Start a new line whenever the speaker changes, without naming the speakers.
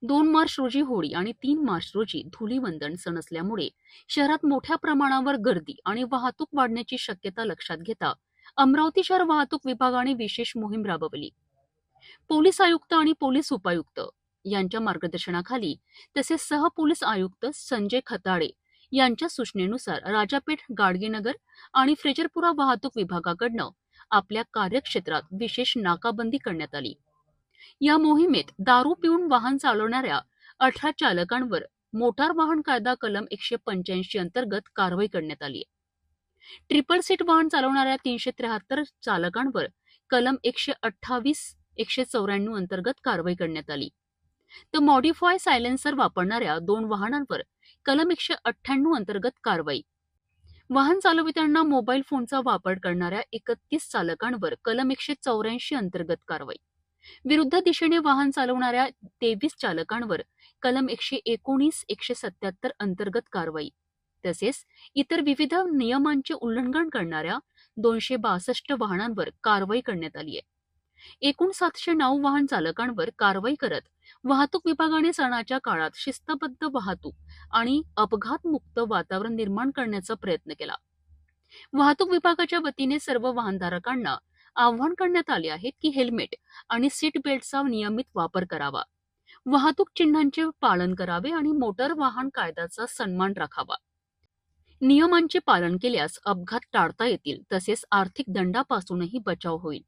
2 मार्च रोजी होळी आणि 3 मार्च रोजी धुलीवंदन सण असल्यामुळे शहरात मोठ्या प्रमाणावर गर्दी आणि वाहतूक वाढण्याची शक्यता लक्षात घेता अमरावती शहर वाहतूक विभागाने विशेष मोहीम राबवली. पोलीस आयुक्त आणि पोलीस उपायुक्त यांच्या मार्गदर्शनाखाली तसेच सहपोलीस आयुक्त संजय खताळे यांच्या सूचनेनुसार राजापेठ, गाडगेनगर आणि फ्रेजरपुरा वाहतूक विभागाकडनं आपल्या कार्यक्षेत्रात विशेष नाकाबंदी करण्यात आली. या मोहिमेत दारू पिऊन वाहन चालवणाऱ्या 18 चालकांवर मोटार वाहन कायदा कलम 185 अंतर्गत कारवाई करण्यात आली. ट्रिपल सीट वाहन चालवणाऱ्या 373 चालकांवर कलम 128, 194 अंतर्गत कारवाई करण्यात आली. तर मॉडिफाय सायलेन्सर वापरणाऱ्या 2 वाहनांवर कलम 198 अंतर्गत कारवाई. वाहन चालविताना मोबाईल फोनचा वापर करणाऱ्या 31 चालकांवर कलम 184 अंतर्गत कारवाई. विरुद्ध दिशेने वाहन चालवणाऱ्या 23 चालकांवर कलम 119, 177 अंतर्गत कारवाई. तसेच इतर विविध नियमांचे उल्लंघन करणाऱ्या 262 वाहनांवर कारवाई करण्यात आली आहे. एकूण 709 वाहन चालकांवर कारवाई करत वाहतूक विभागाने सणाच्या काळात शिस्तबद्ध वाहतूक आणि अपघातमुक्त वातावरण निर्माण करण्याचा प्रयत्न केला. वाहतूक विभागाच्या वतीने सर्व वाहनधारकांना आवाहन करण्यात आले आहे की हेल्मेट आणि सीट बेल्टचा नियमित वापर करावा, वाहतूक चिन्हांचे पालन करावे आणि मोटार वाहन कायद्याचा सन्मान राखावा. नियमांचे पालन केल्यास अपघात टाळता येतील तसेच आर्थिक दंडापासूनही बचाव होईल.